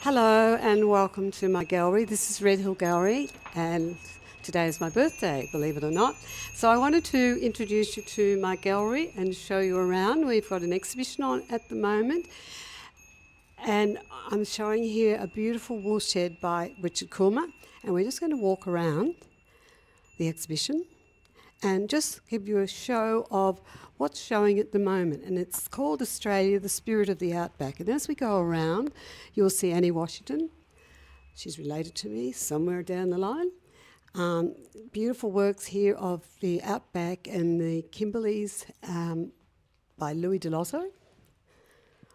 Hello and welcome to my gallery. This is Red Hill Gallery and today is my birthday, believe it or not. So I wanted to introduce you to my gallery and show you around. We've got an exhibition on at the moment and I'm showing here a beautiful woolshed by Richard Coulmer, and we're just going to walk around the exhibition and just give you a show of what's showing at the moment. And it's called Australia, the Spirit of the Outback. And as we go around, you'll see Annie Washington. She's related to me somewhere down the line. Beautiful works here of the Outback and the Kimberleys by Louis Delotto.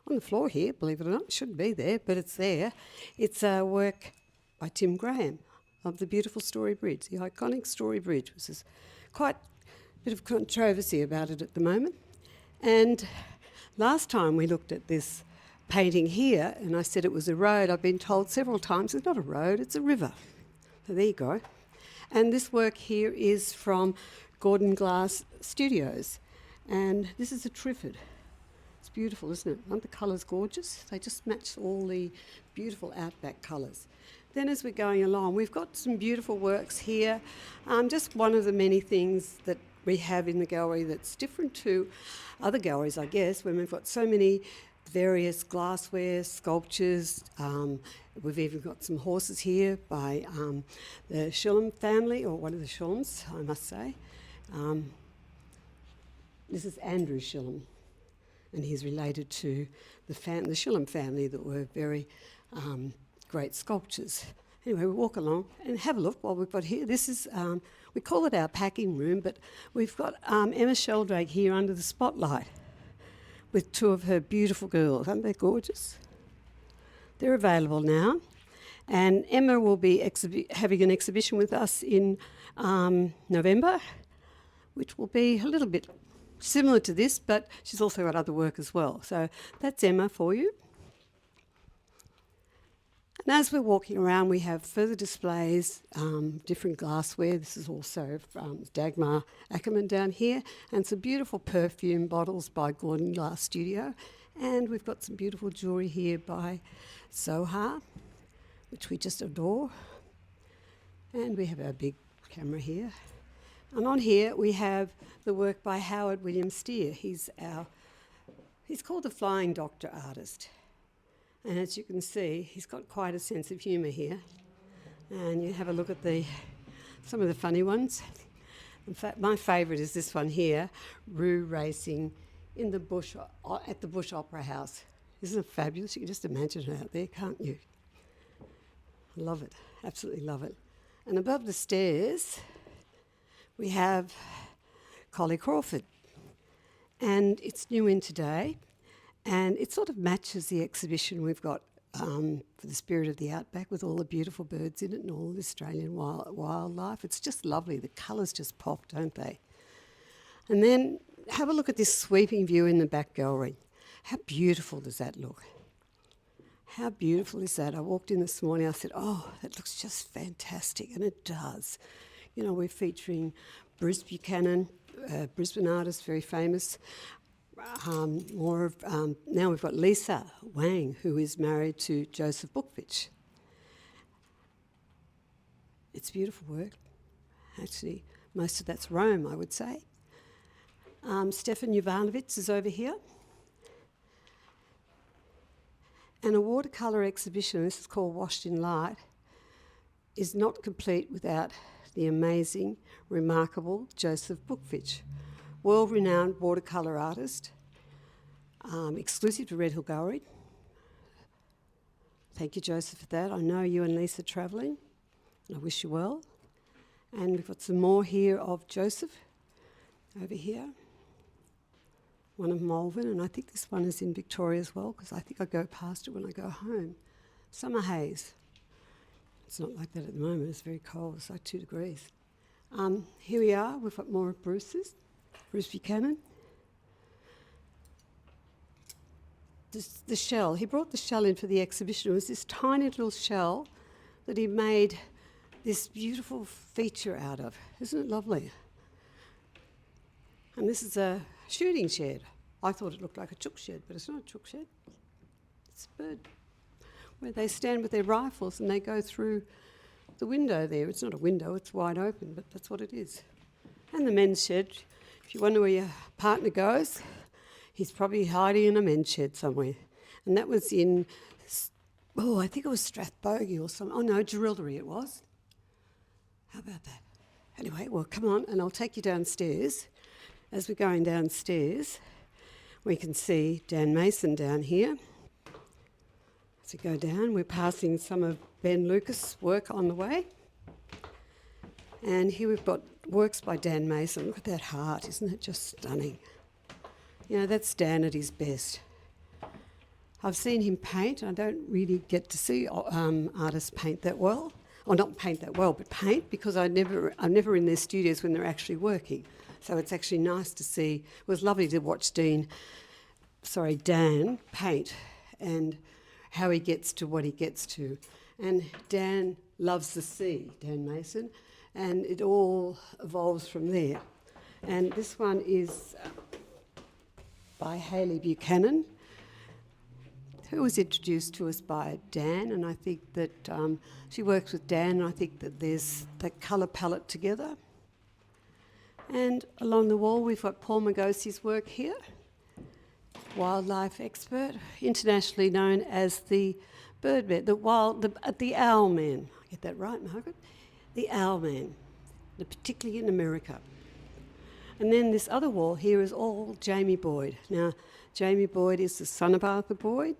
On the floor here, believe it or not, it shouldn't be there, but it's there. It's a work by Tim Graham of the beautiful Story Bridge, the iconic Story Bridge, which is quite a bit of controversy about it at the moment. And last time we looked at this painting here, and I said it was a road. I've been told several times it's not a road, it's a river. So there you go. And this work here is from Gordon Glass Studios, and this is a Triffid. It's beautiful, isn't it? Aren't the colours gorgeous? They just match all the beautiful outback colours. Then as we're going along, we've got some beautiful works here. Just one of the many things that we have in the gallery that's different to other galleries, I guess, when we've got so many various glassware, sculptures. We've even got some horses here by the Shillum family, or one of the Shillums, I must say. This is Andrew Shillum, and he's related to the Shillum family that were very great sculptures. Anyway, we walk along and have a look while we've got here. This is, we call it our packing room, but we've got Emma Sheldrake here under the spotlight with two of her beautiful girls. Aren't they gorgeous? They're available now. And Emma will be having an exhibition with us in November, which will be a little bit similar to this, but she's also got other work as well. So that's Emma for you. And as we're walking around, we have further displays, different glassware. This is also from Dagmar Ackerman down here, and some beautiful perfume bottles by Gordon Glass Studio. And we've got some beautiful jewellery here by Soha, which we just adore. And we have our big camera here. And on here we have the work by Howard William Steer. He's called the Flying Doctor artist. And as you can see, he's got quite a sense of humour here. And you have a look at some of the funny ones. In fact, my favourite is this one here, Roo racing in the bush at the Bush Opera House. Isn't it fabulous? You can just imagine it out there, can't you? I love it, absolutely love it. And above the stairs, we have Collie Crawford. And it's new in today. And it sort of matches the exhibition we've got for the Spirit of the Outback, with all the beautiful birds in it and all the Australian wildlife. It's just lovely. The colours just pop, don't they? And then have a look at this sweeping view in the back gallery. How beautiful does that look? How beautiful is that? I walked in this morning, I said, oh, that looks just fantastic. And it does. You know, we're featuring Bruce Buchanan, Brisbane artist, very famous. Now we've got Lisa Wang, who is married to Joseph Bookvich. It's beautiful work. Actually, most of that's Rome, I would say. Stefan Jovanovic is over here. And a watercolour exhibition, this is called Washed in Light, is not complete without the amazing, remarkable Joseph Bookvich, world-renowned watercolour artist, exclusive to Red Hill Gallery. Thank you, Joseph, for that. I know you and Lisa are travelling, and I wish you well. And we've got some more here of Joseph over here. One of Malvern, and I think this one is in Victoria as well, because I think I go past it when I go home. Summer haze. It's not like that at the moment, it's very cold, it's like 2 degrees. Here we are, we've got more of Bruce Buchanan. The shell, he brought the shell in for the exhibition. It was this tiny little shell that he made this beautiful feature out of. Isn't it lovely? And this is a shooting shed. I thought it looked like a chook shed, but it's not a chook shed. It's a bird where they stand with their rifles and they go through the window there. It's not a window, it's wide open, but that's what it is. And the men's shed. If you wonder where your partner goes, he's probably hiding in a men's shed somewhere. And that was in, I think it was Strathbogie or something. Oh no, Jerilderie it was. How about that? Anyway, well, come on, and I'll take you downstairs. As we're going downstairs, we can see Dan Mason down here. As we go down, we're passing some of Ben Lucas' work on the way. And here we've got works by Dan Mason. Look at that heart, isn't it just stunning? You know, that's Dan at his best. I've seen him paint. I don't really get to see artists paint that well. Or not paint that well, but paint, because I'm never in their studios when they're actually working. So it's actually nice to see. It was lovely to watch Dan paint and how he gets to what he gets to. And Dan loves the sea, Dan Mason, and it all evolves from there. And this one is by Hayley Buchanan, who was introduced to us by Dan, and I think that she works with Dan, and I think that there's that colour palette together. And along the wall we've got Paul Magosi's work here, wildlife expert, internationally known as the birdman, the owl man. I get that right, Margaret? The owl man, particularly in America. And then this other wall here is all Jamie Boyd. Now, Jamie Boyd is the son of Arthur Boyd.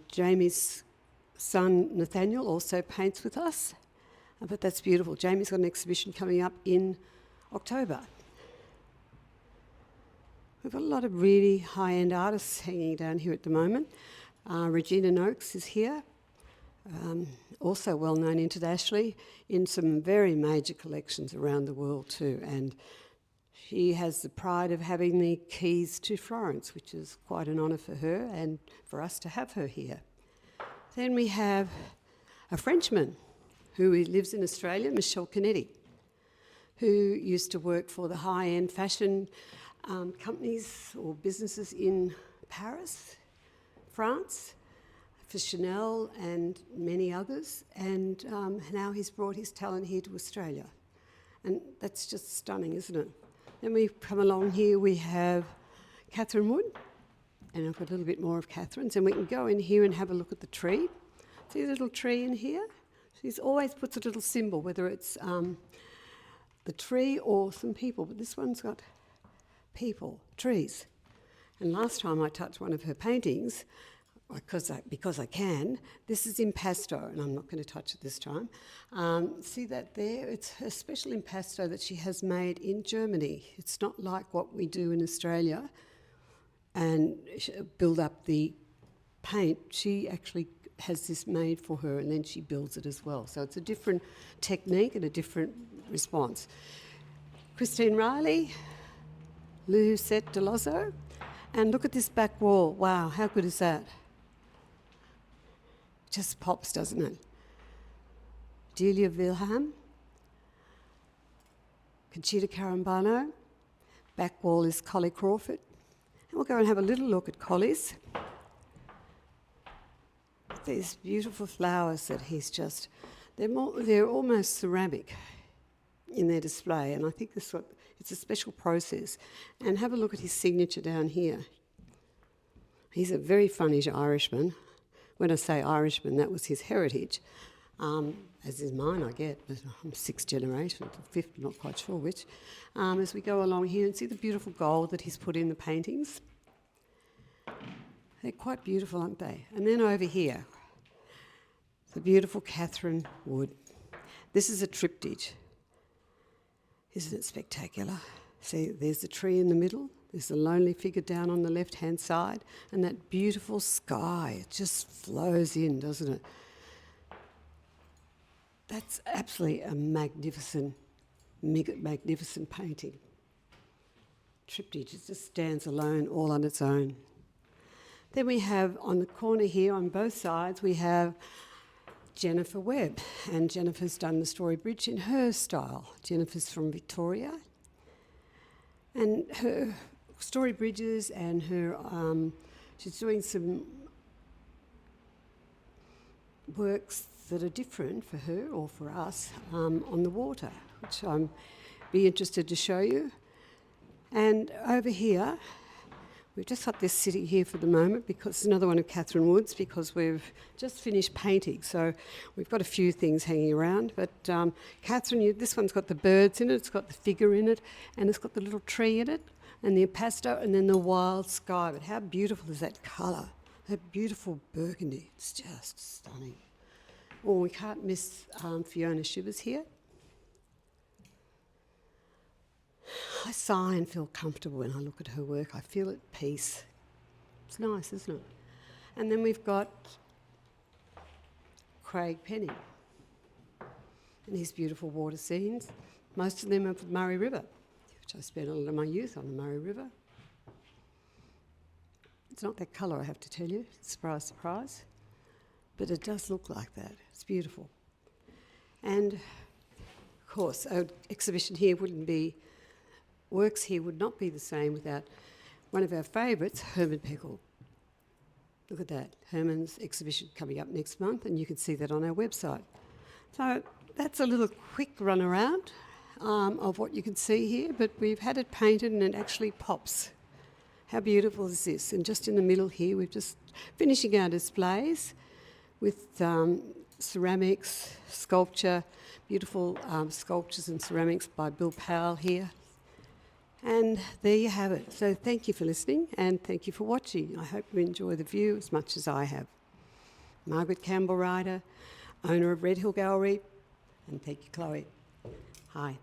Jamie's son, Nathaniel, also paints with us. But that's beautiful. Jamie's got an exhibition coming up in October. We've got a lot of really high-end artists hanging down here at the moment. Regina Noakes is here, also well-known internationally in some very major collections around the world too. And she has the pride of having the keys to Florence, which is quite an honour for her and for us to have her here. Then we have a Frenchman who lives in Australia, Michel Canetti, who used to work for the high-end fashion companies or businesses in Paris, France, for Chanel and many others, and now he's brought his talent here to Australia. And that's just stunning, isn't it? Then we come along here, we have Catherine Wood, and I've got a little bit more of Catherine's, and we can go in here and have a look at the tree. See the little tree in here? She always puts a little symbol, whether it's the tree or some people, but this one's got people, trees. And last time I touched one of her paintings, because I can, this is impasto, and I'm not going to touch it this time. See that there? It's a special impasto that she has made in Germany. It's not like what we do in Australia and build up the paint. She actually has this made for her, and then she builds it as well. So it's a different technique and a different response. Christine Riley, Lucette Delozzo, and look at this back wall. Wow, how good is that? Just pops, doesn't it? Delia Wilhelm, Conchita Carambano, back wall is Collie Crawford. And we'll go and have a little look at Collie's. These beautiful flowers that he's just, they're almost ceramic in their display, and I think it's a special process. And have a look at his signature down here. He's a very funny Irishman. When I say Irishman, that was his heritage, as is mine, I get, but I'm sixth generation, fifth, I'm not quite sure which. As we go along here and see the beautiful gold that he's put in the paintings. They're quite beautiful, aren't they? And then over here, the beautiful Catherine Wood. This is a triptych. Isn't it spectacular? See, there's the tree in the middle, there's the lonely figure down on the left-hand side, and that beautiful sky. It just flows in, doesn't it? That's absolutely a magnificent painting. Triptych, it just stands alone, all on its own. Then we have, on the corner here, on both sides, we have Jennifer Webb, and Jennifer's done the Story Bridge in her style. Jennifer's from Victoria, and her Story Bridges and her, she's doing some works that are different for her or for us on the water, which I'm be interested to show you. And over here, we've just got this sitting here for the moment because it's another one of Catherine Wood's, because we've just finished painting, so we've got a few things hanging around. But Catherine, this one's got the birds in it, it's got the figure in it, and it's got the little tree in it, and the impasto, and then the wild sky. But how beautiful is that colour? That beautiful burgundy. It's just stunning. Oh, we can't miss Fiona Shivers here. I sigh and feel comfortable when I look at her work. I feel at peace. It's nice, isn't it? And then we've got Craig Penny and his beautiful water scenes. Most of them are from the Murray River, which I spent a lot of my youth on the Murray River. It's not that colour, I have to tell you. Surprise, surprise. But it does look like that. It's beautiful. And, of course, our exhibition here works here would not be the same without one of our favourites, Herman Peckle. Look at that. Herman's exhibition coming up next month, and you can see that on our website. So that's a little quick run around of what you can see here, but we've had it painted and it actually pops. How beautiful is this? And just in the middle here, we're just finishing our displays with ceramics, sculpture, beautiful sculptures and ceramics by Bill Powell here. And there you have it. So thank you for listening and thank you for watching. I hope you enjoy the view as much as I have. Margaret Campbell-Ryder, owner of Red Hill Gallery, and thank you, Chloe. Hi.